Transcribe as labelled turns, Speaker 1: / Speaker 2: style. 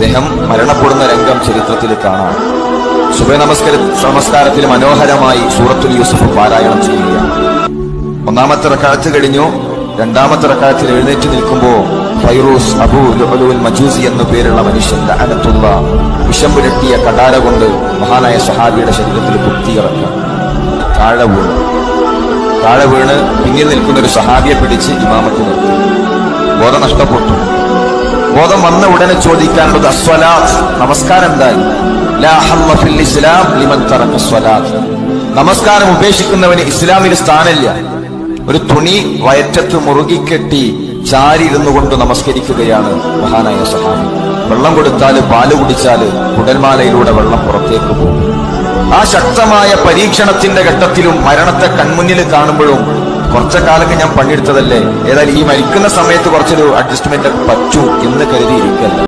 Speaker 1: അദ്ദേഹം മരണപ്പെടുന്ന രംഗം ചരിത്രത്തിൽ കാണാം. സുബഹി നമസ്കാരത്തിൽ മനോഹരമായി സൂറത്തുൽ യൂസുഫ് പാരായണം ചെയ്യുകയാണ്. ഒന്നാമത്തെ റക്അത്ത് കഴിഞ്ഞു. രണ്ടാമത്തെ റക്അത്തിൽ എഴുന്നേറ്റ് നിൽക്കുമ്പോൾ ഫൈറൂസ് അബൂ ലുഅ്ലുഉൽ മജൂസി എന്നു പേരുള്ള മനുഷ്യൻ ലഅനത്തുല്ലാഹ് വിഷം പുരട്ടിയ കടാര കൊണ്ട് മഹാനായ സഹാബിയുടെ ശരീരത്തിൽ കുത്തിയിറക്കാം. താഴെ വീണ് പിന്നിൽ നിൽക്കുന്ന ഒരു സഹാബിയെ പിടിച്ച് ഇമാമത്ത് നിർത്തി. ബോധം നഷ്ടപ്പെട്ടു. ബോധം വന്ന ഉടനെ ചോദിക്കാനുള്ളത് അസ്വലാത്ത്, നമസ്കാരം എന്തായി? ലാ ഹല്ല ഫിൽ ഇസ്ലാം ലിമൻ തറക സ്വലാത്ത്. നമസ്കാരം ഉപേക്ഷിക്കുന്നവന് ഇസ്ലാമിൽ സ്ഥാനമില്ല. ഒരു തുണി വയറ്റത്ത് മുറുകിക്കെട്ടി ചാരി ഇരുന്നു കൊണ്ട് നമസ്കരിക്കുകയാണ് മഹാനായ സഹാബി. വെള്ളം കൊടുത്താല് പാല് കുടിച്ചാല് കുടൽമാലയിലൂടെ വെള്ളം പുറത്തേക്ക് പോകും. ആ ശക്തമായ പരീക്ഷണത്തിന്റെ ഘട്ടത്തിലും മരണത്തെ കൺമുന്നിൽ കാണുമ്പോഴും കുറച്ചു കാലൊക്കെ ഞാൻ പണിയെടുത്തതല്ലേ, ഏതായാലും ഈ മരിക്കുന്ന സമയത്ത് കുറച്ചൊരു അഡ്ജസ്റ്റ്മെന്റ് പറ്റും എന്ന് കരുതിയിരിക്കല്ല.